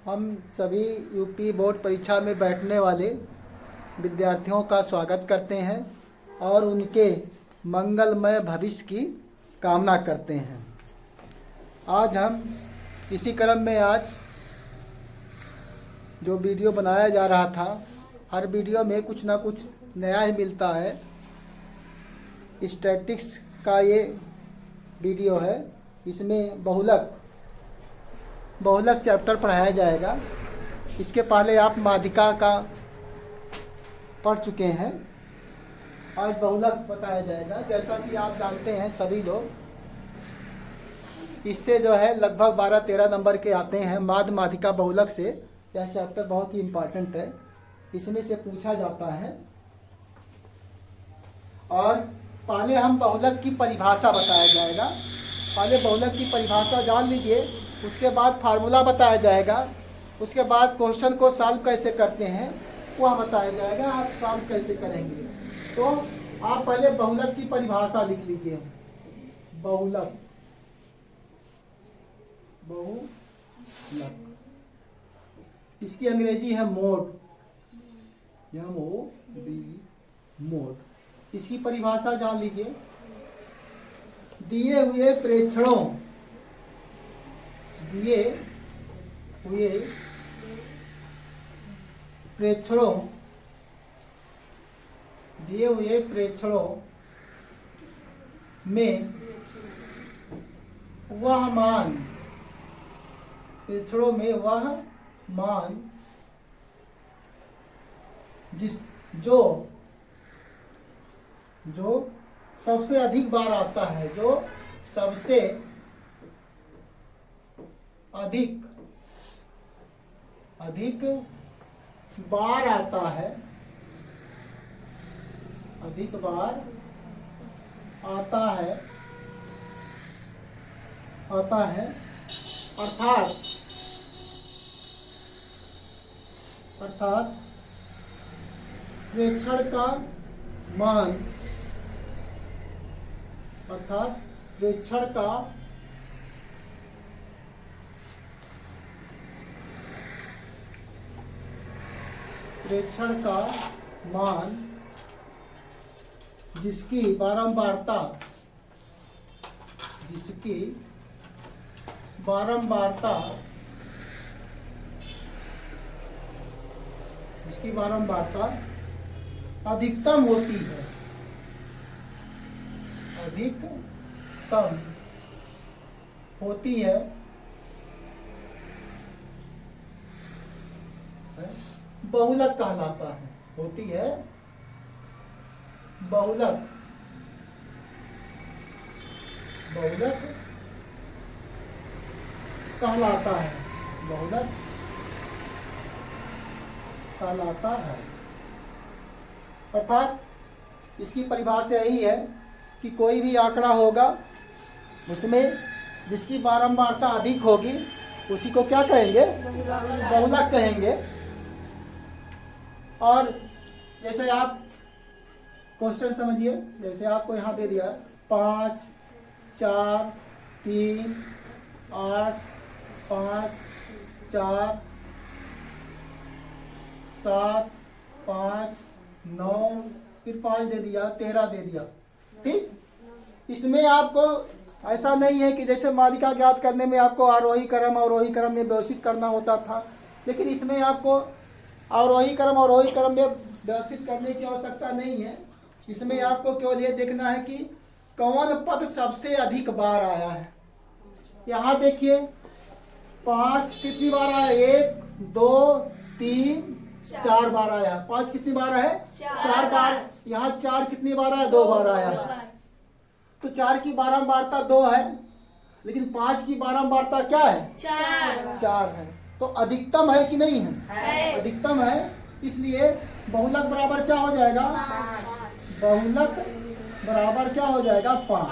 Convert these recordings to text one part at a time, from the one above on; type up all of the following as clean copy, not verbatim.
हम सभी UP board परीक्षा में बैठने वाले विद्यार्थियों का स्वागत करते हैं और उनके मंगलमय भविष्य की कामना करते हैं। आज हम इसी क्रम में आज जो वीडियो बनाया जा रहा था, हर वीडियो में कुछ ना कुछ नया ही मिलता है। स्टैटिक्स का ये वीडियो है। इसमें बहुलक चैप्टर पढ़ाया जाएगा। इसके पहले आप माध्यिका का पढ़ चुके हैं। आज बहुलक बताया जाएगा। जैसा कि आप जानते हैं सभी लोग, इससे जो है लगभग 12-13 नंबर के आते हैं। माध्यिका बहुलक से यह चैप्टर बहुत ही इम्पोर्टेंट है। इसमें से पूछा जाता है। और पहले हम बहुलक की परिभाषा बताया जाएगा। पहले बहुलक की परिभाषा जान लीजिए, उसके बाद फार्मूला बताया जाएगा। उसके बाद क्वेश्चन को सॉल्व कैसे करते हैं वह बताया जाएगा। आप सॉल्व कैसे करेंगे, तो आप पहले बहुलक की परिभाषा लिख लीजिए। बहुलक इसकी अंग्रेजी है मोड, MOD, मोड। इसकी परिभाषा जान लीजिए। दिए हुए प्रेक्षणों में वह मान जो सबसे अधिक बार आता है, जो सबसे अधिक बार आता है, अर्थात प्रेक्षण का मान, जिसकी बारंबारता अधिकतम होती है, बहुलक कहलाता है। बहुलक कहलाता है। अर्थात इसकी परिभाषा यही है कि कोई भी आंकड़ा होगा, उसमें जिसकी बारंबारता अधिक होगी उसी को क्या कहेंगे? बहुलक कहेंगे। और जैसे आप क्वेश्चन समझिए, जैसे आपको यहाँ दे दिया 5, 4, 3, 8, 5, 4, 7, 5, 9, फिर 5 दे दिया, 13 दे दिया। ठीक, इसमें आपको ऐसा नहीं है कि जैसे माध्यिका ज्ञात करने में आपको आरोही क्रम में व्यवस्थित करना होता था, लेकिन इसमें आपको आरोही क्रम में व्यवस्थित करने की आवश्यकता नहीं है। इसमें आपको केवल ये देखना है कि कौन पद सबसे अधिक बार आया है। यहाँ देखिए 5 कितनी बार आया? 1, 2, 3, 4 बार आया। 5 कितनी बार है? 4 बार। यहाँ 4 कितनी बार आया? 2 बार आया। तो 4 की बारंबारता 2 है, लेकिन 5 की बारंबारता क्या है? 4 है। तो अधिकतम है कि नहीं है? अधिकतम है। इसलिए बहुलक बराबर क्या हो जाएगा? 5।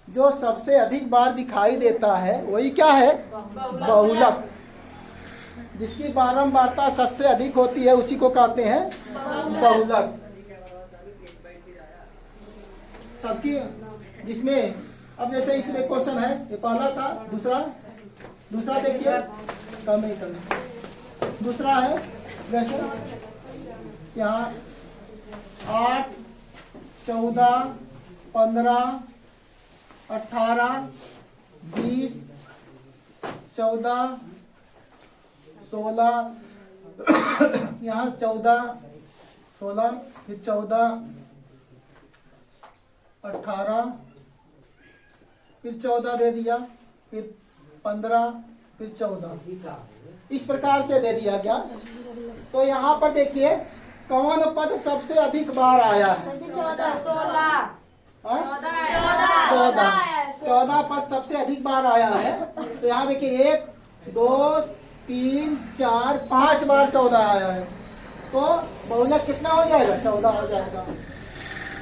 जो सबसे अधिक बार दिखाई देता है वही क्या है? बहुलक। जिसकी बारंबारता सबसे अधिक होती है उसी को कहते हैं बहुलक। सबकी जिसमें अब जैसे इसमें क्वेश्चन है, ये पहला था, दूसरा देखिए कम ही कम। दूसरा है वैसे यहाँ 8, 14, 15, 18, 20, 14, 16, यहाँ 14, 16, फिर 14, 18, फिर 14 दे दिया, फिर 15, फिर 14, इस प्रकार से दे दिया गया। तो यहाँ पर देखिए कौन पद सबसे अधिक बार आया है? 14 पद सबसे अधिक बार आया है। तो यहाँ देखिए 1, 2, 3, 4, 5 बार 14 आया है। तो बहुलक कितना हो जाएगा? 14 हो जाएगा।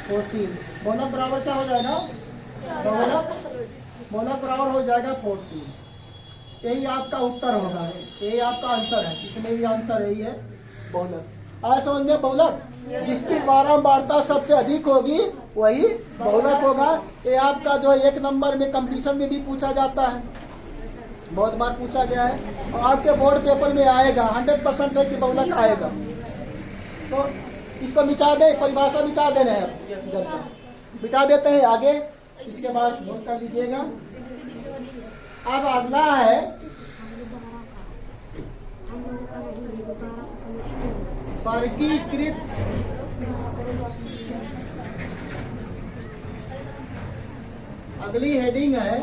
14 बहुलक बराबर क्या हो जाएगा? बहुलक बराबर हो जाएगा 14। यही आपका उत्तर होगा, यही आपका आंसर है। इसमें भी आंसर यही है, बहुलक। आया समझ में? बहुलक जिसकी बारंबारता सबसे अधिक होगी वही बहुलक होगा। ये आपका जो है 1 नंबर में कंपटीशन में भी पूछा जाता है, बहुत बार पूछा गया है और आपके बोर्ड पेपर में आएगा। 100% है कि बहुलक आएगा। तो इसको मिटा दे, परिभाषा मिटा दे रहे हैं, इधर का मिटा देते हैं आगे, इसके बाद नोट कर लीजिएगा। अब अगला है वर्गीकृत अगली हेडिंग है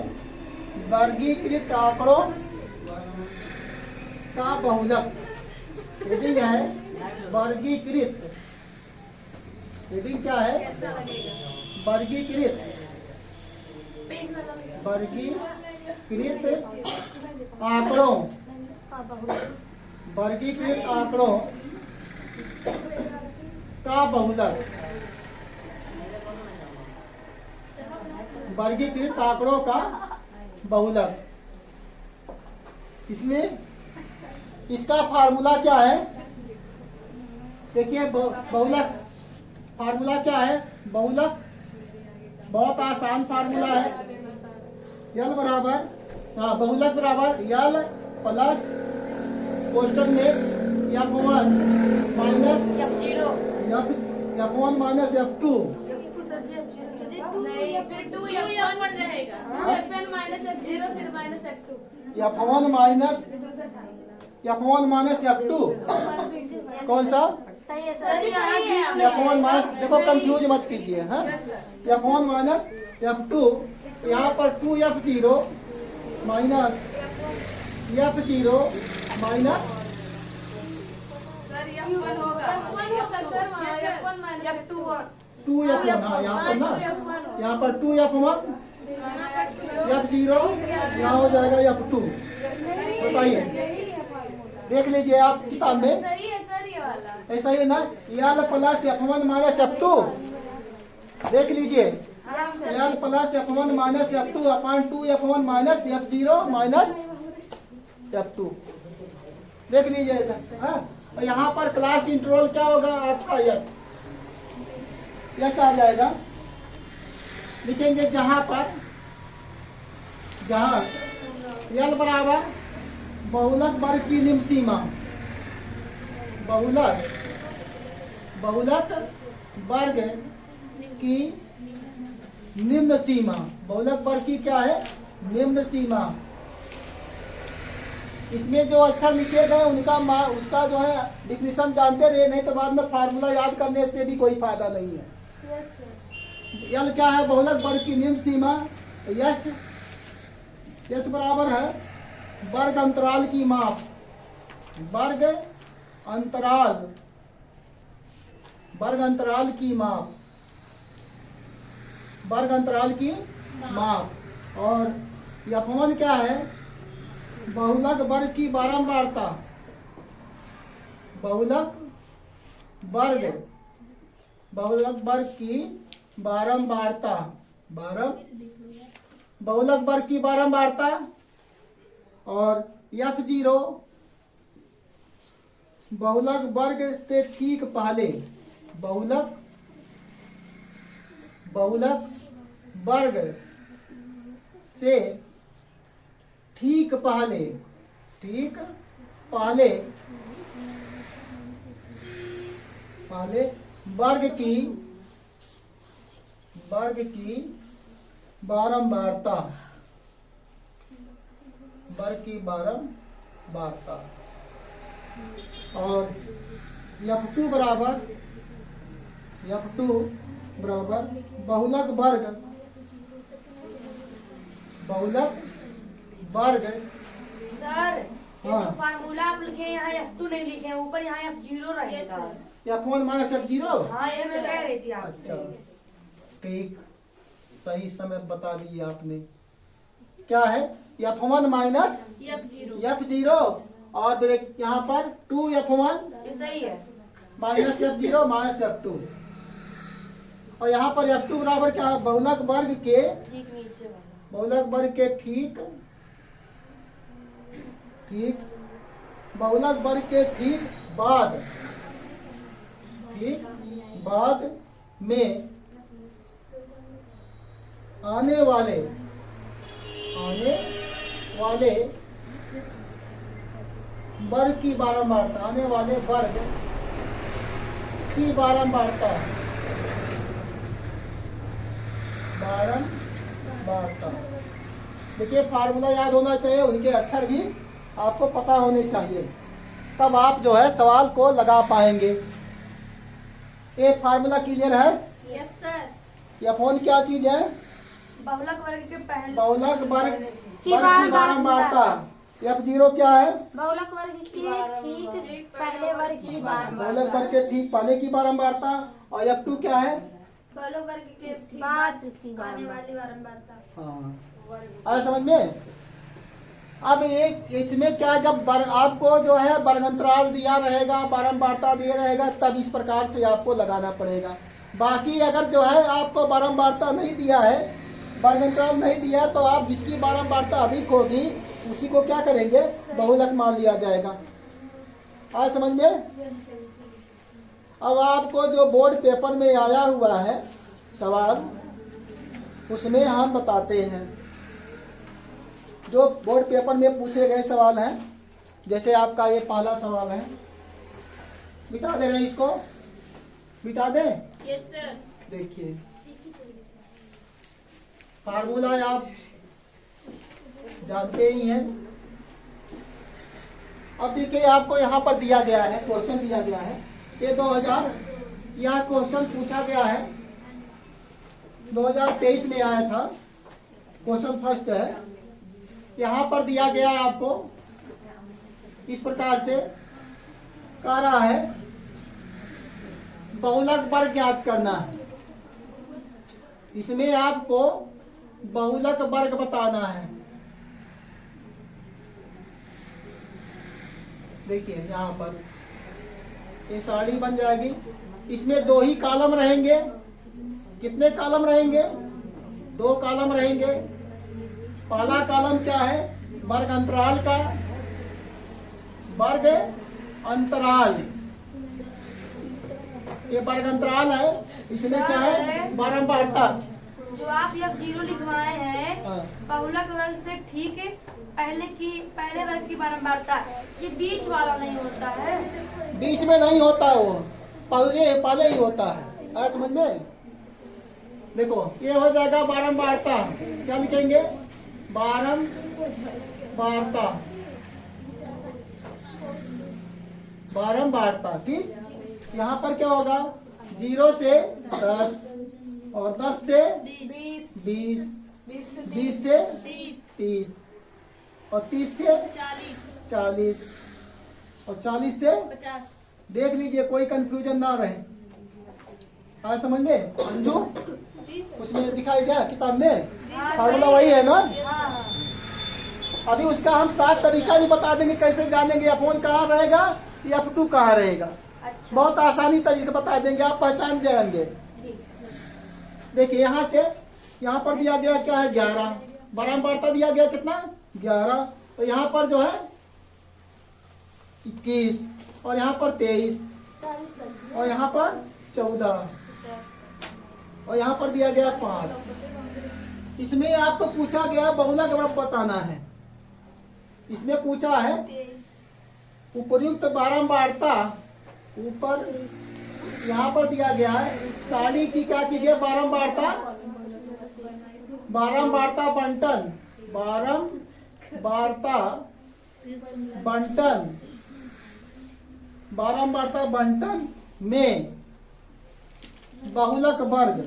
वर्गीकृत आंकड़ों का बहुलक। हेडिंग है वर्गीकृत। हेडिंग क्या है? वर्गीकृत आंकड़ों, वर्गीकृत आंकड़ों का बहुलक। वर्गीकृत आंकड़ों का बहुलक। इसमें इसका फार्मूला क्या है? देखिए बहुलक फार्मूला क्या है? बहुलक बहुत आसान फार्मूला है। यल बराबर, हाँ, बहुलक बराबर यल प्लस कोष्टक में F1 minus F1 minus F2। फिर 2F1 रहेगा, 2Fn माइनस F0 फिर minus F2। F1 minus F1 minus F2 कौन सा? सही है सर। F1 माइनस, देखो कंफ्यूज मत कीजिए। हाँ, F1 माइनस F2, यहाँ पर 2F0 minus F0 minus sir F1 होगा सर, F1 माइनस F2 और 2F1। हाँ, यहाँ पर ना, यहाँ पर 2F1 F0, यहाँ हो जाएगा F2। बताइए, देख लीजिए आप किताब में, सही है सर ये वाला। ऐसा ही ना, यल प्लस F1 माइनस F2। देख लीजिए, यल plus F1 minus F2 upon 2F1 minus F0 minus F2। देख लीजिए इधर। हाँ, और यहाँ पर क्लास इंटरवल क्या होगा आपका? यह आ जाएगा। लिखेंगे जहाँ पर, जहाँ यल बराबर बहुलक वर्ग की निम्न सीमा, बहुलक वर्ग की निम्न सीमा, बहुलक वर्ग की क्या है? निम्न सीमा। इसमें जो अक्षर लिखे गए उनका उसका जो है डिफिनेशन जानते रहे, नहीं तो बाद में फार्मूला याद करने से भी कोई फायदा नहीं है। यल क्या है? बहुलक वर्ग की निम्न सीमा। यच बराबर है वर्ग अंतराल की माप, वर्ग अंतराल की माप, वर्ग अंतराल की माप। और F1 क्या है? बहुलक वर्ग की बारंबारता, बहुलक वर्ग की बारंबारता, बहुलक वर्ग की बारंबारता। और F0 बहुलक वर्ग से ठीक पहले, बहुलक वर्ग से ठीक पहले वर्ग की बारंबारता, और F2 बराबर बहुलक वर्ग सर ये हाँ। जो फार्मूला आप लिखे हैं, यहाँ F2 नहीं लिखे हैं, ऊपर यहाँ F0 रहेगा। F1 minus F0। हाँ ये मैं कह रही थी अच्छा, आपसे। ठीक, सही समय बता दिए आपने। क्या है F1 माइनस F0 और फिर यहाँ पर 2F1 ये सही है। माइनस F0 माइनस F2, और यहाँ पर F2 बराबर क्या है, बहुलक वर्ग के ठीक नीचे वाला। बहुलक वर्ग के ठीक बाद में आने वाले वर्ग की बारंबारता देखिए, फार्मूला याद होना चाहिए, उनके अक्षर भी आपको पता होने चाहिए, तब आप जो है सवाल को लगा पाएंगे। एक फार्मूला क्लियर है। Yes sir. F1 क्या चीज है, बहुलक वर्ग के पहले बहुलक वर्ग की की बारंबारता। F0 क्या है, बहुलक वर्ग की ठीक पहले वर्ग की बहुलक वर्ग के ठीक पहले की बारंबारता, और F2 क्या है, बहुलक वर्ग के बाद आने वाली बारंबारता। हाँ, आया समझ में। अब एक इसमें क्या, जब आपको जो है वर्गांतराल दिया रहेगा, बारंबारता दिया रहेगा, तब इस प्रकार से आपको लगाना पड़ेगा। बाकी अगर जो है आपको बारंबारता नहीं दिया है, वर्गांतराल नहीं दिया, तो आप जिसकी बारंबारता अधिक होगी उसी को क्या करेंगे, बहुलक मान लिया जाएगा। आया समझ में। अब आपको जो बोर्ड पेपर में आया हुआ है सवाल, उसमें हम बताते हैं जो बोर्ड पेपर में पूछे गए सवाल हैं। जैसे आपका ये पहला सवाल है, मिटा दे रहे हैं इसको, मिटा दें। Yes sir. देखिए, फार्मूला आप जानते ही हैं। अब देखिए, आपको यहाँ पर दिया गया है, क्वेश्चन दिया गया है, ये 2000 यहाँ क्वेश्चन पूछा गया है, 2023 में आया था, क्वेश्चन फर्स्ट है। यहाँ पर दिया गया आपको इस प्रकार से, कह रहा है बहुलक वर्ग ज्ञात करना है। इसमें आपको बहुलक वर्ग बताना है। देखिए यहाँ पर ये साड़ी बन जाएगी, इसमें 2 ही कॉलम रहेंगे। कितने कॉलम रहेंगे, 2 कॉलम रहेंगे। पहला कॉलम क्या है, वर्ग अंतराल का, वर्ग अंतराल, ये वर्ग अंतराल है। इसमें क्या है, बारंबारता। जो आप F0 लिखवाए हैं, हाँ। बहुलक वर्ग से ठीक है, पहले वर्ग की बारंबारता, ये बीच वाला नहीं होता है। बीच में नहीं होता है, वो पहले ही होता है। आया समझ में। देखो, ये हो जाएगा बारंबारता। क्या लिखेंगे, बारंबारता। ठीक, यहाँ पर क्या होगा, 0 से 10, और 10 से 20, 20 से 30, और 30 से 40, और 40 से 50। देख लीजिए, कोई कंफ्यूजन ना रहे। आज समझ में। अंजू, उसमें दिखाई दिया किताब में, फार्मूला वही है ना। हाँ। अभी उसका हम 7 तरीका भी बता देंगे, कैसे जानेंगे F1 कहाँ रहेगा, F2 कहाँ रहेगा। अच्छा। बहुत आसानी तरीका बता देंगे, आप पहचान जाएंगे। देखिए, यहाँ से यहाँ पर दिया गया क्या है, 11, बारंबारता दिया गया कितना, 11, तो यहाँ पर जो है 21, और यहाँ पर 23, और यहाँ पर 14, और यहाँ पर दिया गया 5। इसमें आपको पूछा गया बहुलक वर्ग बताना है। इसमें पूछा है उपयुक्त बारंबारता ऊपर यहाँ पर दिया गया है। साड़ी की क्या कीजिए बारंबारता, बारंबारता बंटन, बारंबारता बंटन, बारंबारता बंटन में बहुलक वर्ग,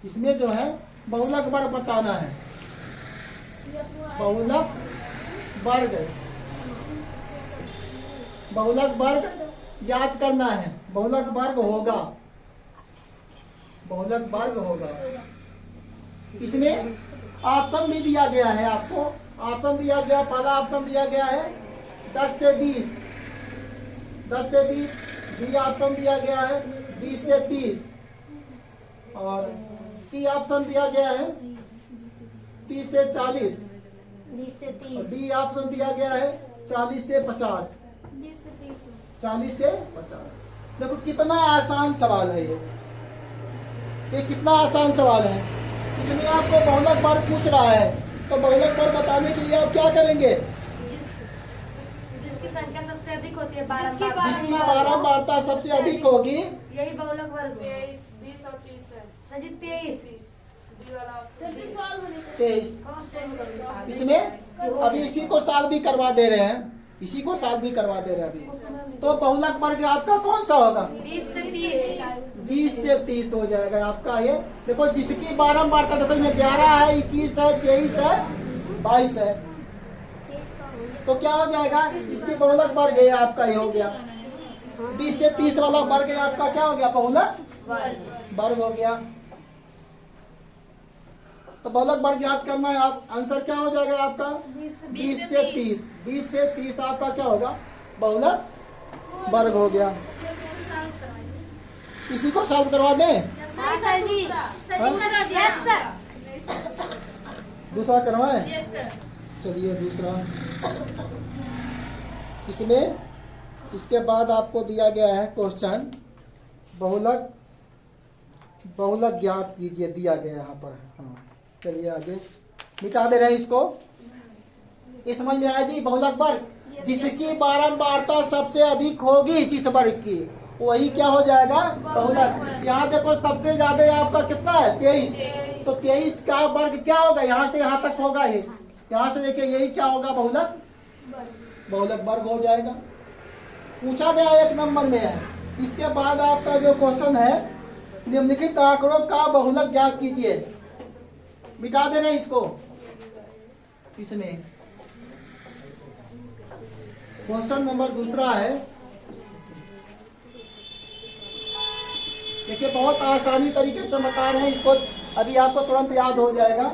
इसमें जो है बहुलक वर्ग बताना है। बहुलक वर्ग, बहुलक वर्ग ज्ञात करना है। बहुलक वर्ग होगा, बहुलक वर्ग होगा। इसमें ऑप्शन भी दिया गया है आपको, ऑप्शन दिया गया, पहला ऑप्शन दिया गया है 10 से 20, 10 से 20, बी ऑप्शन दिया गया है 20 से 30 और सी ऑप्शन दिया गया है 30 से 40 और डी ऑप्शन दिया गया है 40 से 50, 40 से 50। देखो कितना आसान सवाल है ये कितना आसान सवाल है। इसमें आपको बहुलक वर्ग पूछ रहा है, तो बहुलक वर्ग बताने के लिए आप क्या करेंगे? जिसकी संख्या सबसे अधिक होती है, जिसकी बारंबारता सबसे अधिक होगी, यही बहुलक वर्ग है। 23, 20 और 30 है। सजी 23। 30 बी वाला ऑप्शन। 23। इसमें अभी इसी को सॉल्व भी करवा दे रहे हैं, इसी को सॉल्व भी करवा दे रहे हैं अभी। तो बहुलक वर्ग आपका कौन सा होगा? 20 से 30। 20 से 30 हो जाएगा आपका ये। देखो जिसकी बारंबारता देखो इसमें 11 है, 21 है, 23 है, 22 है, तो क्या हो जाएगा? इसकी बहुलक वर्ग है आपका, ये हो गया 20 से 30 वाला वर्ग है आपका, क्या हो गया? बहुलक वर्ग हो गया। तो बहुलक वर्ग याद करना है आप, आंसर क्या हो जाएगा आपका? 20 से 30। 20 से 30 आपका क्या होगा? बहुलक वर्ग हो गया। इसी को सॉल्व करवा दें? दूसरा करवाएं? Yes sir. चलिए दूसरा। इसमें इसके बाद आपको दिया गया है क्वेश्चन, बहुलक बहुलक ज्ञात कीजिए, दिया गया है यहाँ पर। हाँ चलिए आगे मिटा दे रहे हैं इसको। ये समझ में आएगी? बहुलक वर्ग जिसकी बारंबारता सबसे अधिक होगी जिस वर्ग की, वही क्या हो जाएगा? बहुलक। यहाँ देखो सबसे ज्यादा आपका कितना है? 23। तो 23 का वर्ग क्या होगा? यहाँ से यहाँ तक होगा, ये यहाँ से देखिए यही क्या होगा? बहुलक बहुलक वर्ग हो जाएगा। पूछा गया 1 नंबर में है। इसके बाद आपका जो क्वेश्चन है, निम्नलिखित आंकड़ों का बहुलक ज्ञात कीजिए। मिटा देना इसको। इसमें क्वेश्चन नंबर दूसरा है, देखिए बहुत आसानी तरीके से बता रहे हैं इसको, अभी आपको तुरंत याद हो जाएगा।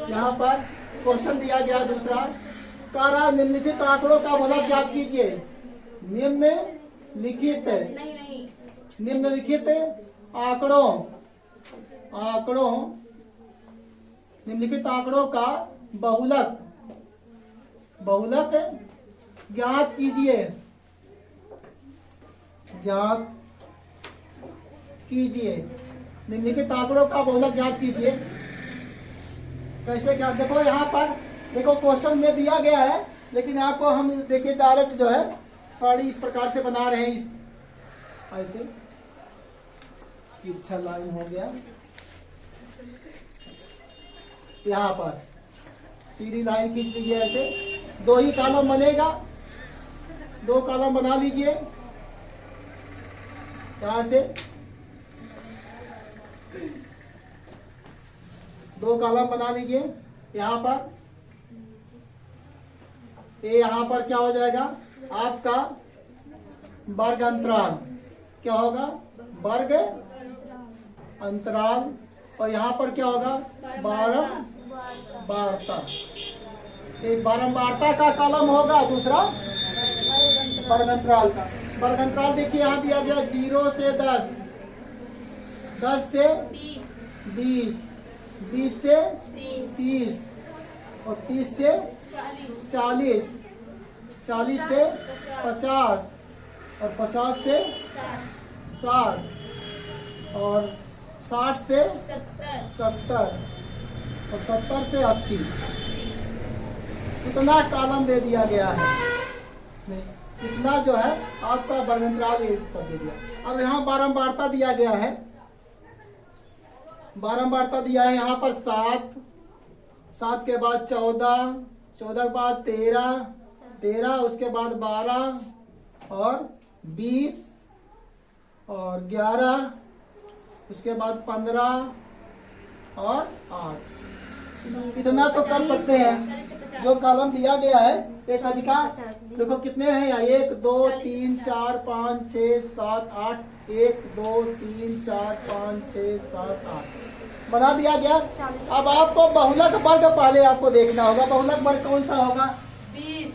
यहाँ पर क्वेश्चन दिया गया दूसरा, कारा निम्नलिखित आंकड़ों का बहुलक ज्ञात कीजिए। निम्नलिखित निम्नलिखित आंकड़ों निम्नलिखित आंकड़ों का बहुलक ज्ञात कीजिए। ज्ञात कीजिए, निम्नलिखित आंकड़ों का बहुलक ज्ञात कीजिए। कैसे क्या? देखो यहाँ पर देखो क्वेश्चन में दिया गया है, लेकिन आपको हम देखिए डायरेक्ट जो है साड़ी इस प्रकार से बना रहे हैं, इस ऐसे तिरछा लाइन हो गया। यहाँ पर सीधी लाइन खींच लीजिए, ऐसे 2 ही कॉलम बनेगा, 2 कॉलम बना लीजिए। यहाँ से 2 कॉलम बना लीजिए। यहाँ पर ये यहाँ पर क्या हो जाएगा आपका? वर्ग अंतराल। क्या होगा? वर्ग अंतराल। और यहाँ पर क्या होगा? बारंबारता। एक बारंबारता का कॉलम होगा, दूसरा वर्ग अंतराल का। वर्ग अंतराल देखिए यहाँ दिया गया 0 से 10, 10 से 20, 20 से 30 और 30 से 40, 40 से 50 और 50 से 60 और 60 से 70 और 70 से 80। इतना कॉलम दे दिया गया है, नहीं, इतना जो है आपका वर्गंतराल ये सब दे दिया। अब यहाँ बारंबारता दिया गया है, बारंबारता दिया है यहाँ पर 7, 7 के बाद 14, 14 के बाद 13, 13 उसके बाद 12 और 20 और 11 उसके बाद 15 और 8। इतना तो कर सकते हैं। जो कॉलम दिया गया है ये सभी का देखो कितने हैं यहाँ, 1 2 3 4 5 6 7 8, 1 2 3 4 5 6 7 8 बना दिया गया। अब आपको बहुलक वर्ग पहले आपको देखना होगा, बहुलक वर्ग कौन सा होगा। 20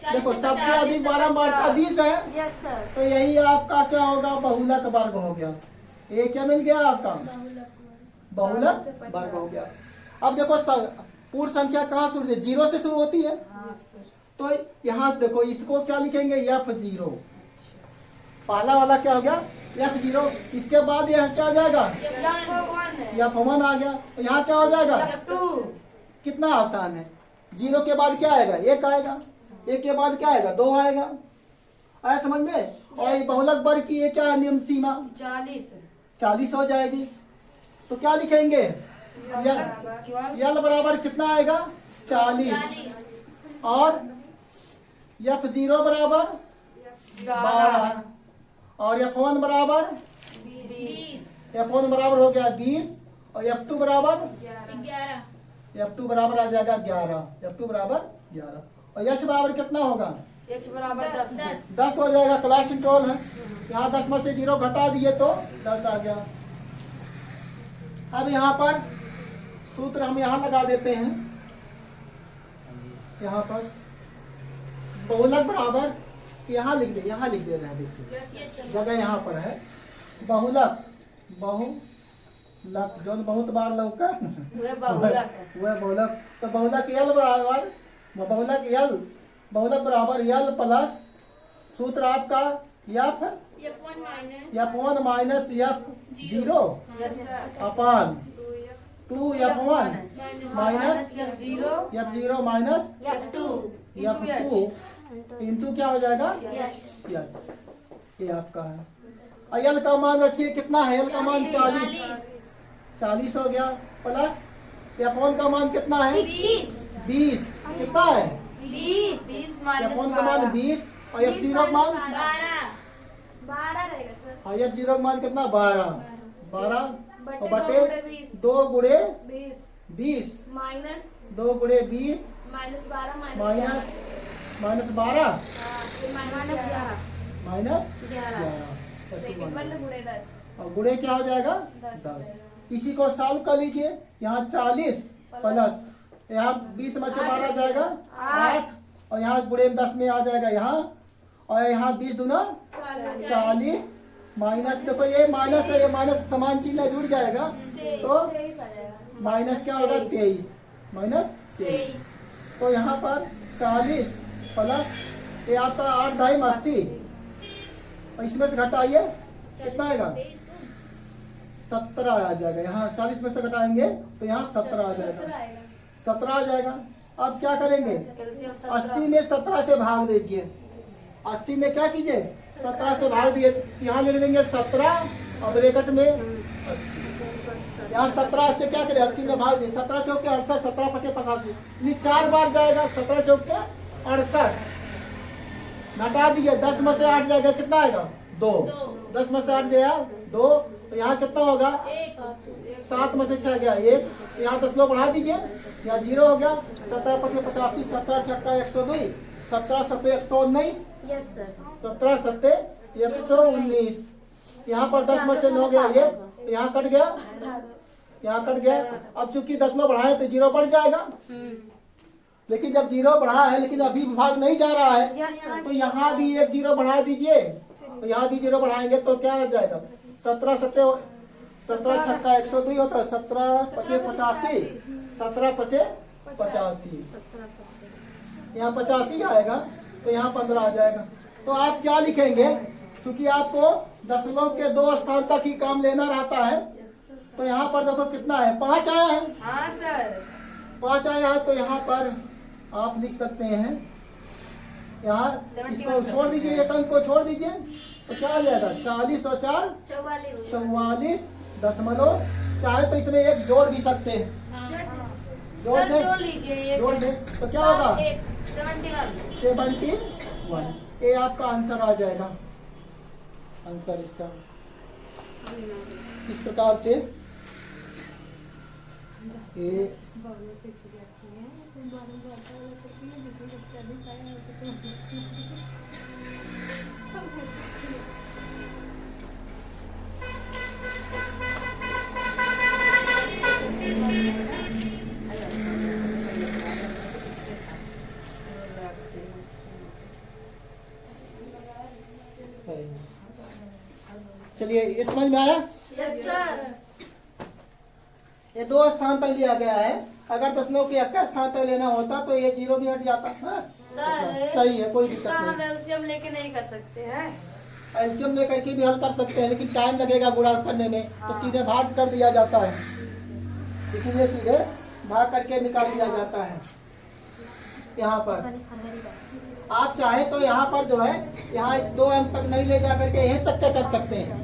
देखो सबसे अधिक बारंबारता 20 है, यस सर। तो यही आपका क्या होगा, बहुलक वर्ग हो गया। ये क्या मिल गया आपका, बहुलक वर्ग हो गया। अब देखो पूर्ण संख्या कहाँ शुरू होती है, 0 से शुरू होती है। तो यहाँ देखो इसको क्या लिखेंगे, F0। पहला वाला क्या हो गया, F0। इसके बाद यह क्या हो जाएगा, F1 आ गया। यहाँ क्या हो जाएगा, F2। कितना आसान है। 0 के बाद क्या आएगा, 1 आएगा। 1 के बाद क्या आएगा, 2 आएगा। आया समझ में। और ये बहुलक वर्ग की ये क्या है, नियम सीमा 40 हो जाएगी। तो क्या लिखेंगे, यल बराबर कितना आएगा, 40 और F0 बराबर 12 और F1 बराबर 20 F1 बराबर हो गया 20 और F2 बराबर 11 F2 बराबर आ जाएगा 11, F2 बराबर 11 और H बराबर कितना होगा, H बराबर 10। 10 हो जाएगा। क्लास कंट्रोल है, यहाँ 10 में से 0 घटा दिए तो 10 आ गया। अब यहाँ पर सूत्र हम यहाँ लगा देते हैं। यहाँ पर बहुलक बराबर यहाँ लिख दे, यहाँ लिख दे रहे हैं, देखिए जगह यहाँ पर है। बहुलक बहुलक जो बहुत बार लौका वह बहुलक है। वह बहुलक। तो बहुलक यल बराबर बहुलक बराबर यल प्लस सूत्र आपका F1 माइनस F0 अपान 2F1 minus F0 minus F2 into क्या हो जाएगा, यल। ये आपका है। और यल का मान रखिए कितना है, यल का मान 40 हो गया प्लस F1 का मान कितना है, 20 कितना है, 20 माइनस F1 का मान 20 और F0 का मान 12 रहेगा सर। और F0 का मान कितना, 12 और बटे 2 गुणे 20 माइनस 2 गुणे 20 minus 12 minus 12 minus 11 minus bracket 11 बंद गुणे 10 और गुणे क्या हो जाएगा, 10। इसी को सॉल्व कर लीजिए। यहाँ 40 प्लस यहाँ 20 में से 12 जाएगा 8 और यहाँ गुणे 10 में आ जाएगा यहाँ, और यहाँ 20 दूना 40 माइनस, देखो ये माइनस है, ये माइनस समान चिन्ह जुड़ जाएगा तो 23 आ जाएगा। माइनस क्या होगा, 23 माइनस 23। तो यहाँ पर 40 प्लस ये आपका 8 ढाई 80 और इसमें से घटाइए कितना आएगा, 17 आ जाएगा। यहाँ 40 में से घटाएंगे तो यहाँ 17 आ जाएगा, 17 आ जाएगा। अब क्या करेंगे, 80 में 17 से भाग दीजिए। 80 में क्या कीजिए, 17 से भाग दिए, यहाँ लिख देंगे 17 और ब्रैकेट में यहाँ 17 से क्या करें, 80 में भाग दिए, 17 चौक के 68, 17 पचे 85, ये 4 बार जाएगा। 17 चौक के 68 घटा दीजिए, 10 में से 8 जाएगा, कितना आएगा, 2। 10 में से 8 जाएगा 2, तो यहाँ कितना होगा, 7 में से 6 गया 1, यहाँ 10 लोग बढ़ा दीजिए, यहाँ 0 हो गया। 17 पचे 85, 17 छक्का 102, 17 सत्ते 119, यस सर। 17 सत्ते 119। यहाँ पर 10 में से 9 गया ये, यहाँ कट गया, यहाँ कट गया। अब चूंकि 10 में बढ़ाए तो 0 बढ़ जाएगा, लेकिन जब 0 बढ़ा है लेकिन अभी भाग नहीं जा रहा है तो यहाँ भी एक 0 बढ़ा दीजिए, तो यहाँ भी 0 बढ़ाएंगे तो क्या हो जाएगा, 17 सत्ते 17 छक्का 102 होता है, 17 पचे 85, 17 पचे 85, यहाँ 85 आएगा तो यहाँ 15 आ जाएगा। तो आप क्या लिखेंगे, चूंकि आपको दशमलव के 2 स्थान तक ही काम लेना रहता है, तो यहाँ पर देखो कितना है, 5 आया है। हाँ सर। 5 आया है तो यहाँ पर आप लिख सकते हैं यहाँ, इसको छोड़ दीजिए, एक अंक को छोड़ दीजिए तो क्या आ जाएगा 40 और 4 44., चाहे तो इसमें एक जोड़ भी सकते हैं, जोड़ सर दें, जोड़ लीजिए जोड़ दें तो क्या होगा 71। 71। ये आपका आंसर आ जाएगा, आंसर इसका इस प्रकार से ये सही। चलिए ये समझ में आया। Yes sir. ये 2 स्थान तक लिया गया है, अगर दशमलव के 1 का स्थान तक लेना होता तो ये 0 भी हट जाता है। सर सही है, कोई दिक्कत इसका हम नहीं। एलसीएम लेके नहीं कर सकते हैं। एलसीएम लेकर के भी हल कर सकते हैं, लेकिन टाइम लगेगा गुणा करने में, तो सीधे भाग कर दिया जाता है, इसीलिए सीधे भाग करके निकाल दिया जाता है। यहाँ पर आप चाहे तो यहाँ पर जो है, यहाँ 2 अंक तक नहीं ले जा करके यहीं तक के कर सकते हैं।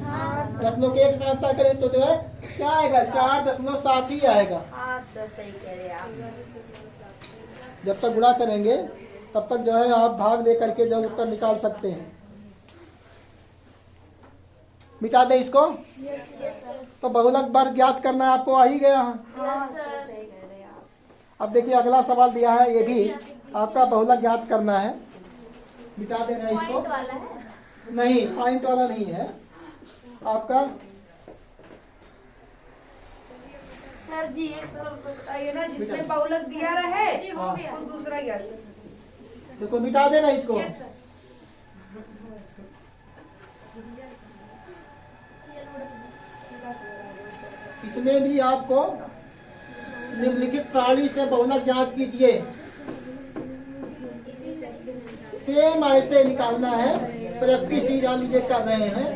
दशमलव के 1 स्थान तक करें तो जो है क्या आएगा 4.7 ही आएगा। हाँ सर सही कह रहे हैं आप। जब तक गुणा करेंगे तब तक जो है आप भाग दे करके जो उत्तर निकाल सकते हैं। मिटा दें इसको, तो बहुलक वर्ग ज्ञात करना आपको आ ही गया है। हाँ सर सही कह रहे हैं आप। अब देखिए अगला सवाल दिया है, ये भी आपका बहुलक ज्ञात करना है। मिटा देना इसको, पॉइंट वाला है। नहीं पॉइंट वाला नहीं है आपका। सर जी एक सवाल बताइए ना, जिसमें बहुलक दिया रहे जी हो गया। और दूसरा ज्ञात करना। देखो मिटा देना इसको। Yes sir. इसमें भी आपको निम्नलिखित सारणी से बहुलक ज्ञात कीजिए। सेम ऐसे निकालना है, प्रैक्टिस ही जान लीजिए कर रहे हैं।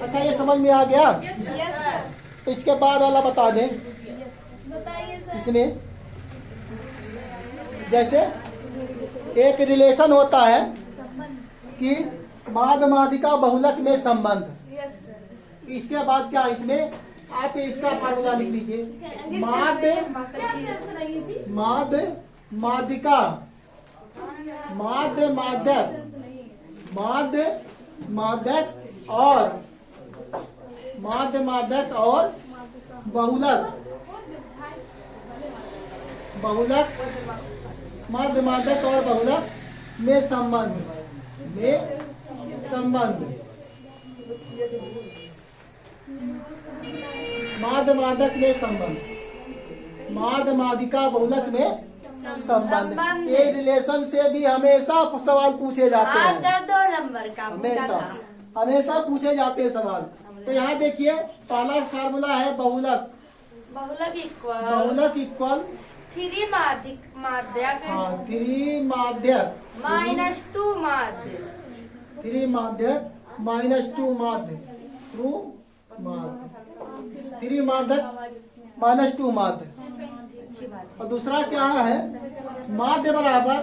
अच्छा ये समझ में आ गया। Yes sir. तो इसके बाद वाला बता दें। बताइए सर। इसमें जैसे एक रिलेशन होता है कि माद मादिका बहुलक में संबंध। Yes sir. इसके बाद क्या इसमें आप इसका फार्मूला लिख लीजिए। माद क्या सेंस नहीं है जी? माद मादिका, माद मादक, माद मादक और माद मादक और बहुलक, बहुलक माद मादक और बहुलक में संबंध, में संबंध, माद मादक में संबंध, माद मादिका बहुलक में संबंध। ये रिलेशन से भी हमेशा सवाल पूछे जाते हाँ हैं, सर 2 नंबर का पूछा हमेशा था। हमेशा पूछे जाते हैं सवाल। तो यहाँ देखिए पहला फार्मूला है बहुलक, बहुलक इक्वल बहुलक इक्वल 3 माध्यक हाँ 3 माध्यक -2 माध्य 3 माध्यक -2 माध्य, ट्रू माध्य, 3 माध्यक -2 माध्य। अच्छी बात है। और दूसरा क्या है, माध्य बराबर,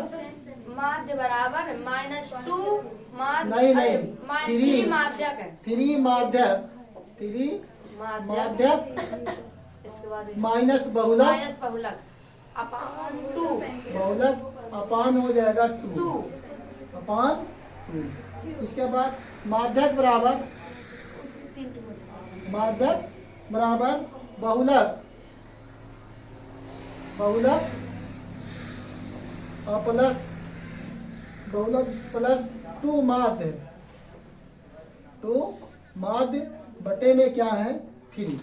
माध्य बराबर -2 माध्य नहीं, नहीं, 3 माध्यक है 3 माध्यक, 3 माध्यक इसके बाद माइनस बहुलक, माइनस बहुलक अपान 2 बहुलक अपान हो जाएगा 2 2 अपान 2। इसके बाद माध्यक बराबर, माध्यक बराबर बहुलक, बहुलक और प्लस बहुलक प्लस 2 माध्य, 2 माध्य बटे में क्या है 3।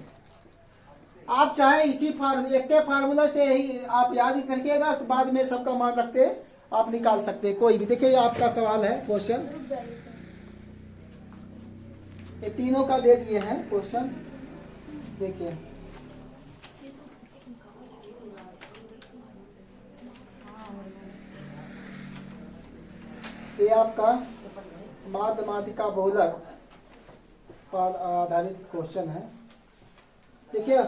आप चाहे इसी एक के फार्मूला से ही आप याद करकेगा, बाद में सबका मान रखते आप निकाल सकते हैं कोई भी। देखिए आपका सवाल है क्वेश्चन, ये तीनों का दे दिए हैं क्वेश्चन। देखिए ये आपका माद मादिका बहुलक पर आधारित क्वेश्चन है। देखिए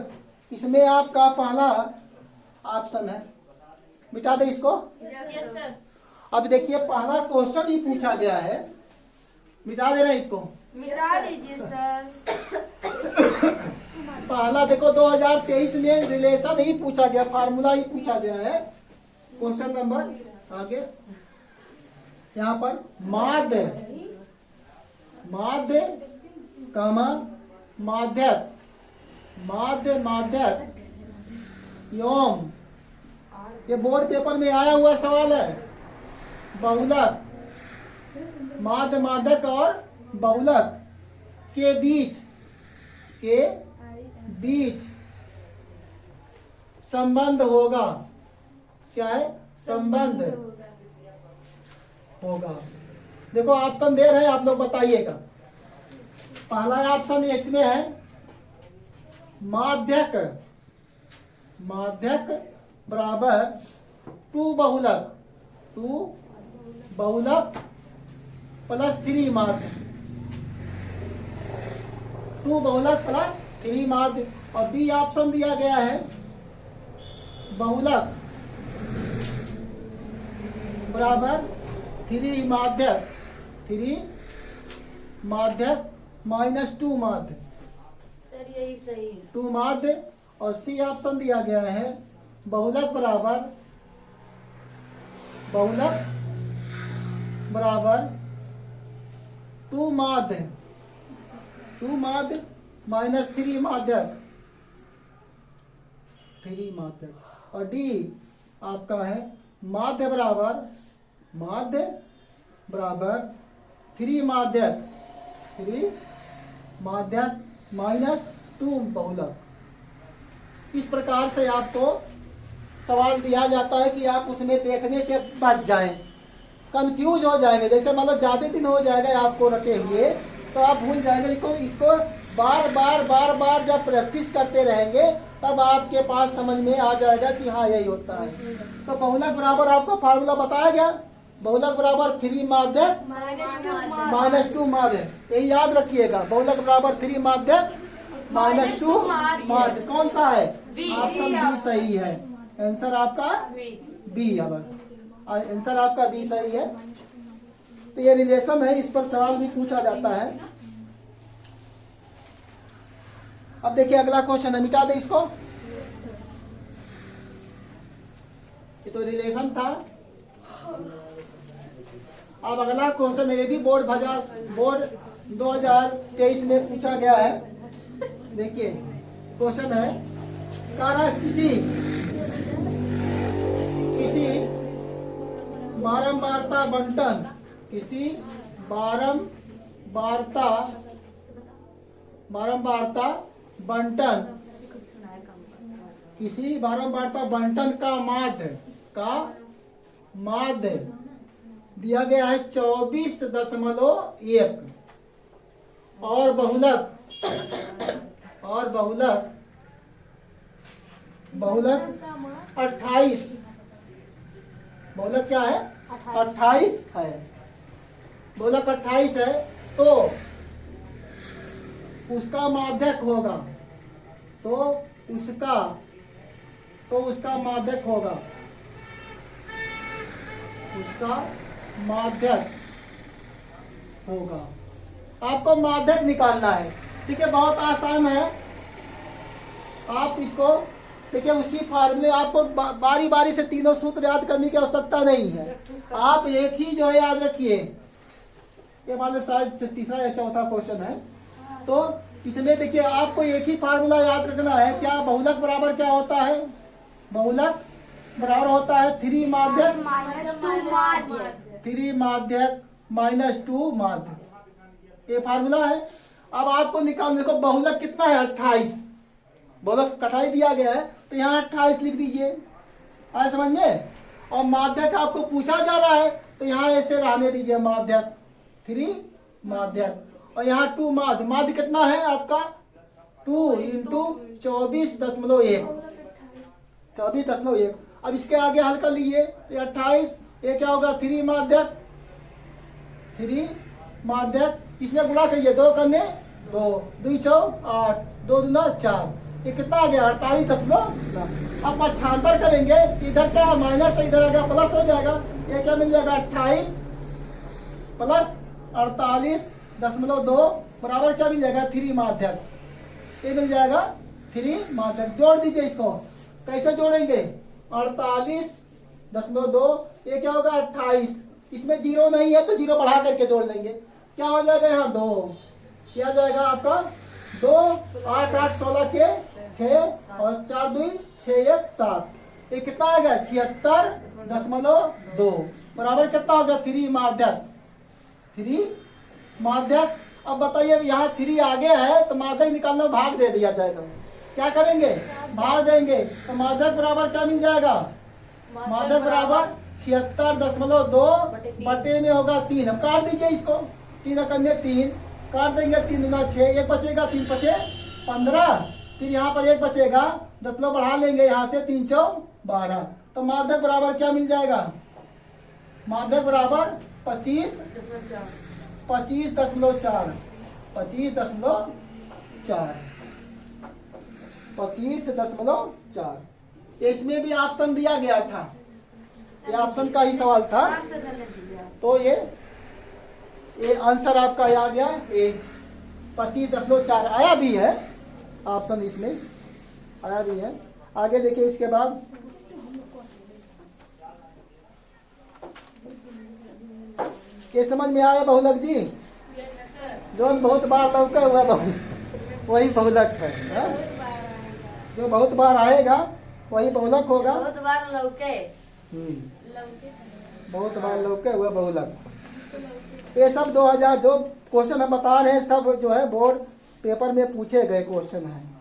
इसमें आपका पहला ऑप्शन है मिटा दे इसको। Yes sir. अब देखिए पहला क्वेश्चन ही पूछा गया है, मिटा दे रहे हैं इसको। मिटा दीजिए सर। पहला देखो 2023 में रिलेशन ही पूछा गया, फार्मूला ही पूछा गया है। क्वेश्चन नंबर आगे यहाँ पर माध्य माध्य कामा माध्यक माध्य माध्यक एवं, ये बोर्ड पेपर में आया हुआ सवाल है, बहुलक माध्य माध्यक और बहुलक के बीच संबंध होगा। क्या है? संबंध होगा। देखो ऑप्शन दे रहे हैं, आप लोग बताइएगा। पहला ऑप्शन इसमें है माध्यक माध्यक बराबर टू बहुलक प्लस 3 माध्य, 2 बहुलक प्लस 3 माध्य। और बी ऑप्शन दिया गया है बहुलक बराबर 3 माध्यक माइनस 2 माध्य, सर यही सही है। 2 माध्य। और सी ऑप्शन दिया गया है बहुलक बराबर 2 माध्य माइनस 3 माध्यक, 3 माध्यक। और डी आपका है माध्य बराबर 3 माध्यक माइनस 2 बहुलक। इस प्रकार से आपको सवाल दिया जाता है कि आप उसमें देखने से बच जाएं, कंफ्यूज हो जाएंगे। जैसे मतलब ज़्यादा दिन हो जाएगा आपको रटे हुए तो आप भूल जाएंगे। इसको बार बार जब प्रैक्टिस करते रहेंगे तब आपके पास समझ में आ जाएगा कि हाँ यही होता है। तो बहुलक बराबर आपको फार्मूला बताया गया, बहुलक बराबर 3 माध्यक माइनस 2 माध्य, यही याद रखिएगा। बहुलक बराबर 3 माध्यक माइनस 2 माध्य। कौन सा है? ऑप्शन बी सही है। आंसर आपका बी। आंसर आपका बी सही है। तो ये रिलेशन है, इस पर सवाल भी पूछा जाता है। अब देखिए अगला क्वेश्चन है, मिटा दे इसको। ये तो रिलेशन था। अब अगला क्वेश्चन है, ये भी बोर्ड 2023 में पूछा गया है। देखिए क्वेश्चन है, कारक किसी बारंबारता बंटन, किसी बारंबारता बंटन का माध्य दिया गया है 24.1 और बहुलक 28। बहुलक क्या है? 28 है। बहुलक 28 है तो उसका माध्यक होगा, उसका माध्यक होगा। आपको माध्यक निकालना है। ठीक है, बहुत आसान है। आप इसको देखिए, उसी फार्मूले आपको बारी बारी से तीनों सूत्र याद करने की आवश्यकता नहीं है। आप एक ही जो है याद रखिए। ये मान लो शायद तीसरा या चौथा क्वेश्चन है, तो इसमें देखिए आपको एक ही फार्मूला याद रखना है। क्या बहुलक बराबर क्या होता है? बहुलक बराबर होता है 3 माध्यक माइनस 2 माध्य। ये फार्मूला है। अब आपको निकाल, देखो बहुलक कितना है? 28। बहुलक 28 दिया गया है तो यहाँ 28 लिख दीजिए। आए समझ में? और माध्यक आपको पूछा जा रहा है तो यहाँ ऐसे रहने दीजिए, माध्यक 3 माध्यक। और यहाँ 2 माध्य। माध्य कितना है आपका? 2 इंटू 24.1, 24.1। अब इसके आगे हल कर लीजिए, 28। ये क्या होगा? 3 माध्यक। इसमें गुणा करिए, 2 करने 2, 2 4 8, 2 दूना 4। ये कितना आ गया 48.9। अब पक्षांतर करेंगे, इधर क्या माइनस है, इधर आएगा प्लस हो जाएगा। ये क्या मिल जाएगा 28 प्लस 48.2 बराबर क्या मिल जाएगा 3 माध्यक। ये मिल जाएगा 3 माध्यक। जोड़ दीजिए इसको। कैसे जोड़ेंगे 48.2 ये क्या होगा 28। इसमें जीरो नहीं है तो जीरो बढ़ा करके जोड़ लेंगे। क्या हो जाएगा यहाँ 2। क्या जाएगा आपका 2 8 8 16 के 6 और 4 2 6 1 7। ये कितना आ गया 76.2 बराबर कितना होगा 3 माध्यक। 3 माध्यक। अब बताइए यहाँ 3 आगे है तो माध्यक निकालने में भाग दे दिया जाएगा। क्या करेंगे भाग देंगे तो माध्यक बराबर क्या मिल जाएगा। माध्यक बराबर 76.2 बटे में होगा 3। अब काट दीजिए इसको। 3 करने 3 काट देंगे 3 गुना 6 एक बचेगा 3 5 15। फिर यहाँ पर 1 बचेगा 10 बढ़ा लेंगे यहाँ से 3 4 12। तो माध्यक बराबर क्या मिल जाएगा। माध्यक बराबर 25.4 25.4। इसमें भी ऑप्शन दिया गया था, ये ऑप्शन का ही सवाल था। तो ये आंसर आपका आ गया ए 25.4 आया भी है ऑप्शन, इसमें आया भी है। आगे देखिए इसके बाद ये समझ में आया बहुलक जी। जो बहुत बार लौका हुआ वही बहुलक है, हा? जो बहुत बार आएगा वही बहुलक होगा। बहुत बार लौके बहुत बार लौके हुआ बहुलक। ये सब 2000 जो क्वेश्चन हम बता रहे हैं सब जो है बोर्ड पेपर में पूछे गए क्वेश्चन हैं।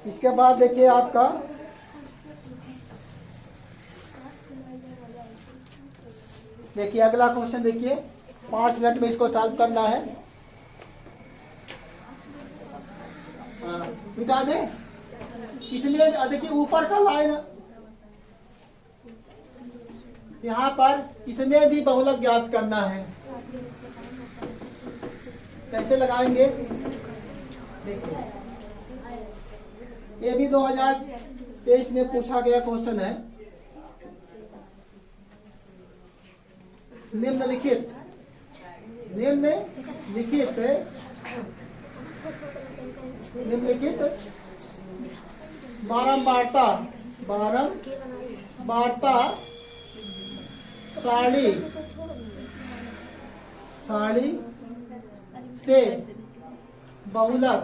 इसके बाद देखिए आपका देखिए अगला क्वेश्चन देखिए 5 मिनट में इसको सॉल्व करना है। मिटा दे। इसमें देखिए ऊपर का लाइन यहाँ पर इसमें भी बहुलक ज्ञात करना है। कैसे लगाएंगे देखिए ये भी 2023 में पूछा गया क्वेश्चन है। निम्नलिखित बारंबारता सारणी से बहुलक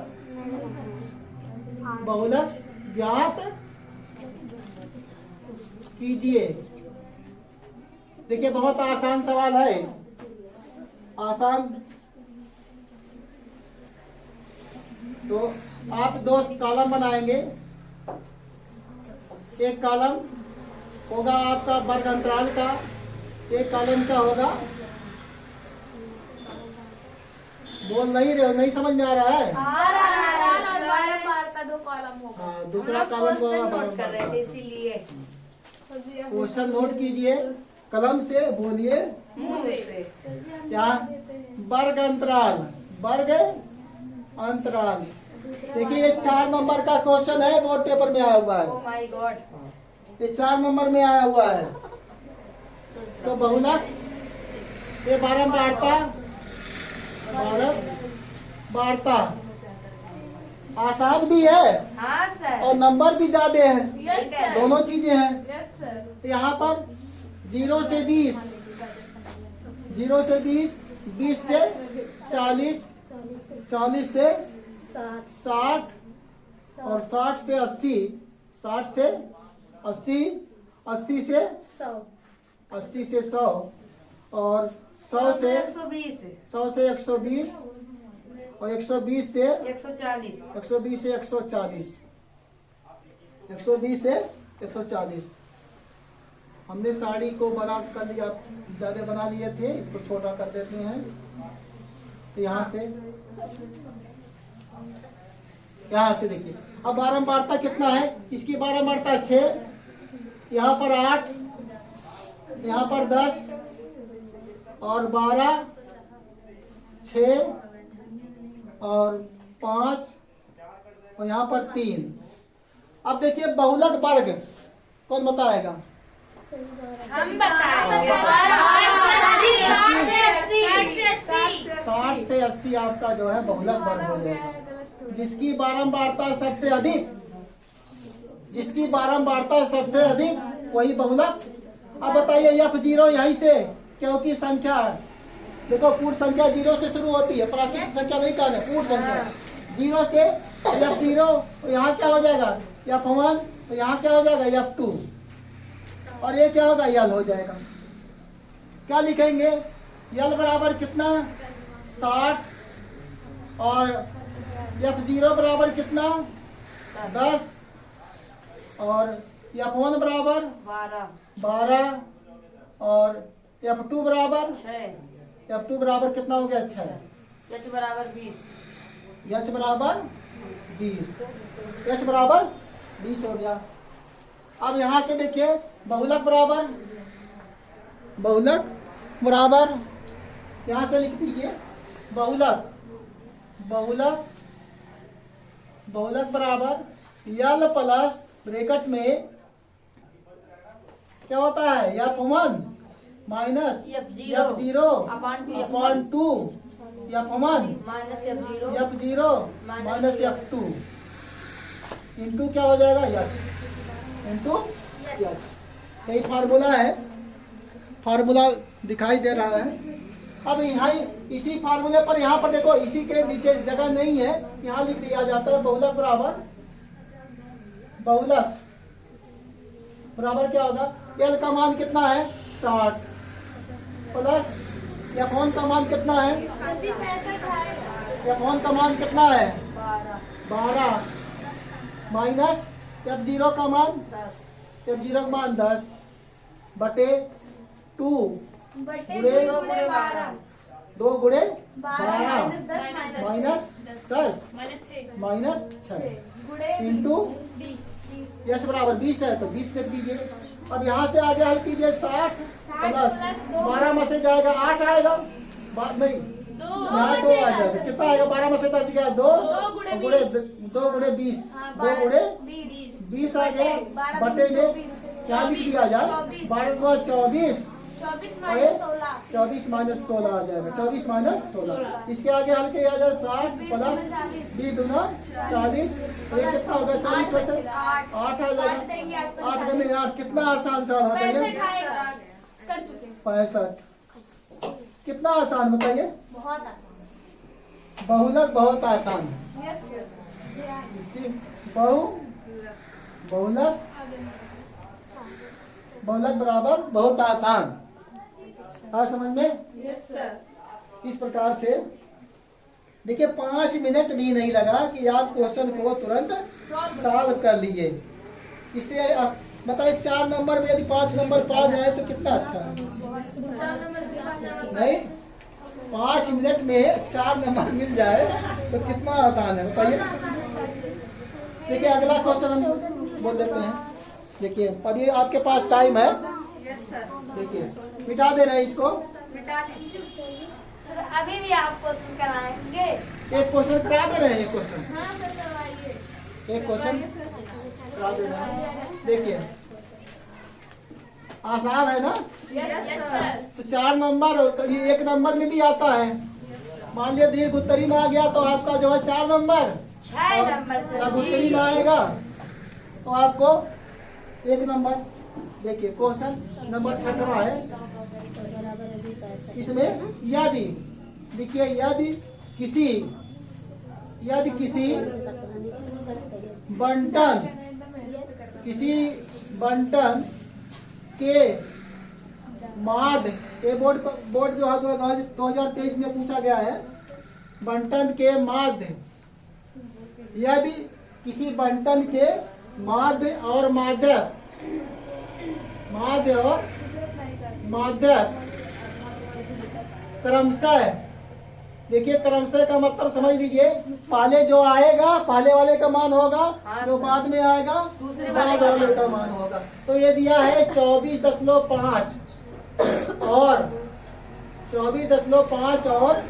ज्ञात कीजिए। देखिए बहुत आसान सवाल है, आसान। तो आप 2 कॉलम बनाएंगे। एक कॉलम होगा आपका वर्ग अंतराल का, एक कॉलम का होगा, बोल नहीं रहे हो, नहीं समझ में आ रहा है। और बारंबार का 2 कॉलम होगा। हाँ, दूसरा कॉलम को कर रहे थे इसीलिए क्वेश्चन नोट कीजिए कलम से, बोलिए मुंह से। क्या वर्ग अंतराल। देखिए ये 4 नंबर का क्वेश्चन है, बोर्ड पेपर में आया हुआ है। ओह माय गॉड, ये 4 नंबर में आया हुआ है। तो बहुलक ये बारंबारता आसान भी है हाँ सर। और नंबर भी ज्यादा है, यस सर। दोनों चीजें हैं। Yes sir. यहाँ पर 0 से 20, 20 से 40, 40 से 60 और 60 से 80, 80 से 100 और 100 से 120 और 120 से 140। हमने साड़ी को बना कर लिया, ज्यादा बना लिए थे, इसको छोटा कर देते हैं। तो यहाँ से देखिए अब बारंबारता कितना है, इसकी बारंबारता 6, यहाँ पर 8, यहाँ पर 10 और 12, 6 और 5 और यहाँ पर 3। अब देखिए बहुलक वर्ग कौन बताएगा? हम बताएंगे। 60 से 80 आपका जो है बहुलक वर्ग हो जाएगा। जिसकी बारंबारता सबसे अधिक, जिसकी बारंबारता सबसे अधिक वही बहुलक। अब बताइए F0 यहीं से, क्योंकि संख्या है, देखो पूर्ण संख्या 0 से शुरू होती है, प्राकृतिक संख्या नहीं कहना, पूर्ण संख्या 0 से F0, यहाँ क्या हो जाएगा F1, तो यहाँ क्या हो जाएगा F2, और ये क्या होगा L हो जाएगा। क्या लिखेंगे? L बराबर कितना? 60 और F0 बराबर कितना? 10 और F1 बराबर 12 और F2 बराबर 6। F2 बराबर कितना हो गया? 6। H बराबर 20। H बराबर 20, H बराबर 20 हो गया। अब यहाँ से देखिए बहुलक बराबर, बहुलक बराबर यहाँ से लिख दीजिए बहुलक, बहुलक, बहुलक बराबर L प्लस ब्रैकेट में क्या होता है F1 minus F0 upon 2 F1 minus F0 F0 minus F2 into क्या हो जाएगा F इंटू H। यही फार्मूला है, फार्मूला दिखाई दे रहा है। अब यहाँ इसी फार्मूले पर यहाँ पर देखो, इसी के नीचे जगह नहीं है, यहाँ लिख दिया जाता है बहुलक बराबर, बहुलक बराबर क्या होगा? L का मान कितना है? 60 प्लस F1 का मान कितना है? F1 का मान कितना है? 12 माइनस F0 का मान, F0 का मान 10 बटे 2 गुणे 2 गुणे 12 माइनस 10 माइनस 6 इंटू H बराबर 20 है तो 20 लिख दीजिए। अब यहाँ से आगे हल कीजिए 60 प्लस 12 में से जाएगा 8 आएगा, नहीं यहाँ 2 आ जाएगा, कितना आएगा? 12 में से बच गया 2 गुणे 20, 2 गुणे 20 आ गया, बटे में क्या लिख दिया जाए? 12 को 24, 24 माइनस 16 आ जाएगा, 24 माइनस 16। इसके आगे हल किया जाए 60 प्लस 20 दूना 40, ये कितना होगा? 40 में से 8 आ जाएगा, 8 बने 8। कितना आसान सवाल बताइए? 65। कितना आसान बताइए? बहुत आसान। बहुलक बहुत आसान है। इसकी बहुलक, बहुलक बराबर बहुत आसान। आज समझ में? इस प्रकार से देखिए 5 मिनट भी नहीं लगा कि आप क्वेश्चन को तुरंत सॉल्व कर लीजिए। इससे बताइए 4 नंबर में यदि 5 नंबर पा जाए तो कितना अच्छा है? नहीं, 5 मिनट में 4 नंबर मिल जाए तो कितना आसान है बताइए। देखिए अगला क्वेश्चन हम बोल देते हैं। देखिए अभी आपके पास टाइम है, देखिए मिटा दे रहे हैं इसको, अभी भी आप क्वेश्चन कराएंगे। एक क्वेश्चन करा दे रहे हैं, एक क्वेश्चन, हाँ सर करवाइए। एक क्वेश्चन करा दे रहे हैं। देखिए आसान है ना? Yes sir. तो 4 नंबर कभी 1 नंबर में भी आता है। मान लिया दीर्घ उत्तरी में आ गया तो आपका जो है 4 नंबर, 6 नंबर से लघु उत्तरी में आएगा तो आपको 1 नंबर। देखिए क्वेश्चन नंबर 6वां है। इसमें यदि देखिए यदि किसी बंटन के माध्य, ये बोर्ड जो है 2023 में पूछा गया है, बंटन के माध्य, यदि किसी बंटन के माध्य और माध्यक क्रमशः, देखिए क्रमशः का मतलब समझ लीजिए, पहले जो आएगा पहले वाले का मान होगा, जो बाद में आएगा बाद वाले का मान होगा। तो ये दिया है 24.5 और 24.5 और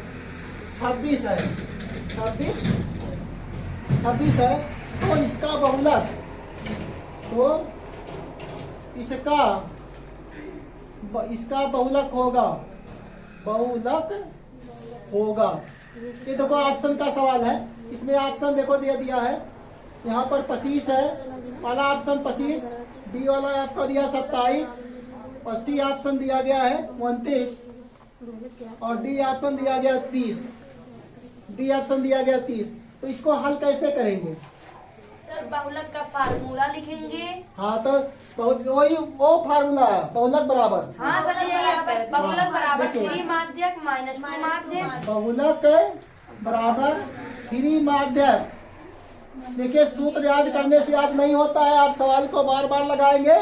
26 है, 26 है। तो इसका बहुलक, तो इसका बहुलक होगा, बहुलक होगा। ये देखो ऑप्शन का सवाल है, इसमें ऑप्शन देखो दिया है, यहाँ पर 25 है, पहला ऑप्शन 25, बी वाला आपका दिया 27 और सी ऑप्शन दिया गया है 29 और डी ऑप्शन दिया गया 30, डी ऑप्शन दिया गया 30। तो इसको हल कैसे करेंगे? सर बहुलक का फार्मूला लिखेंगे। हाँ तो वही वो फार्मूला है, बहुलक बराबर, हाँ सर ये बहुलक बराबर देखिए। 3 माध्यक माइनस 2 माध्यक। बहुलक बराबर 3 माध्यक। देखिए सूत्र याद करने से याद नहीं होता है, आप सवाल को बार बार लगाएंगे,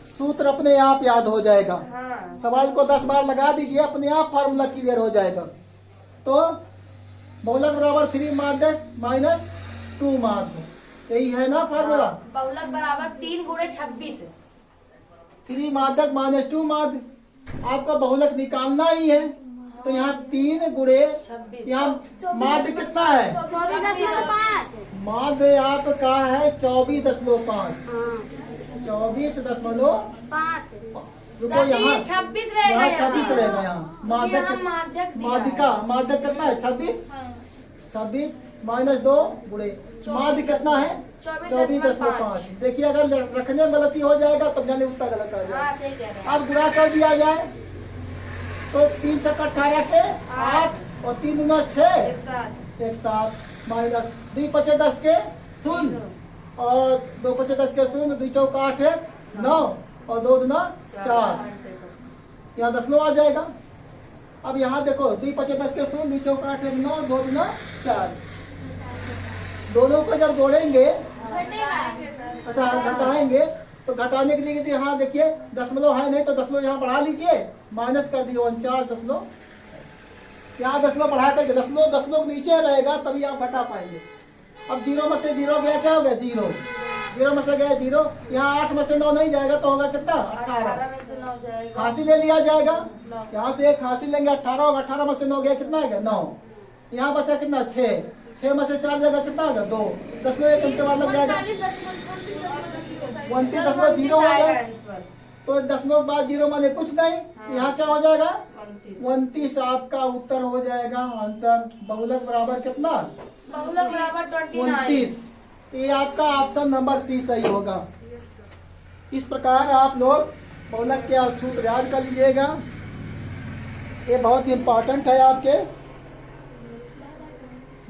सूत्र अपने आप याद हो जाएगा। हाँ सवाल को 10 बार लगा दीजिए, अपने आप फार्मूला क्लियर हो जाएगा। तो बहुलक बराबर 3 माध्यक माइनस 2 माध्यक, यही है ना फार्मूला। बहुलक बराबर 3 गुणे 26। 3 माध्यक माइनस 2 माध्यक, आपका बहुलक निकालना ही है। तो यहाँ 3 गुणे, 26। यहाँ माध्य कितना है? 24.5। माध्य आपका है 24.5, 24.5। रुको यहाँ 26 रहेगा, यहाँ 26 रहेगा। यहाँ माध्यक माध्यक दिया माध्यिका माध्यक कितना है? 26, 26 माइनस 2 गुणे माध्य कितना है? 24.5। देखिए अगर रखने में गलती हो जाएगा तब जाने उत्तर गलत आ हाँ जाएगा। सही कह रहे हैं। अब गुणा कर दिया जाए तो 3 छक्का 18 के 8 और 3 दूना 6, एक साथ। एक साथ माइनस 2 पचे 10 के 0 और 2 पचे 10 के 0, 2 चौका 8 है 9 और 2 दूना 4, यहाँ दशमलव आ जाएगा। अब यहाँ देखो 2 पचे 10 के 0, 2 चौका 8 है 9, 2 दूना 4। दोनों को जब जोड़ेंगे, अच्छा घटाएंगे, तो घटाने के लिए यहाँ देखिए दशमलव है नहीं तो दशमलव यहाँ बढ़ा लीजिए, माइनस कर दिए 49 दशमलव, यहाँ दशमलव बढ़ा करके दशमलव नीचे रहेगा तभी आप घटा पाएंगे। अब 0 में से 0 गया, क्या हो गया? 0, 0 में से गया 0, यहाँ 8 में से 9 नहीं जाएगा तो होगा कितना? 18 में से 9 जाएगा। फांसी ले लिया जाएगा, यहाँ से एक फांसी लेंगे 18 होगा, 18 में से 9 गया कितना है? 9। यहाँ बचा कितना? 6 में से 4 जाएगा कितना होगा? 2, दशमलव एक अंक बाद लग जाएगा 29.0 हो गया। तो दशमलव बाद 0 माने कुछ नहीं, यहाँ क्या हो जाएगा? 29 आपका उत्तर हो जाएगा आंसर। बहुलक बराबर कितना? बहुलक बराबर 29। ये आपका ऑप्शन नंबर सी सही होगा। इस प्रकार आप लोग बहुलक के सूत्र याद कर लीजिएगा, ये बहुत इम्पोर्टेंट है आपके।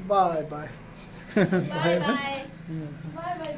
Bye bye. Bye bye.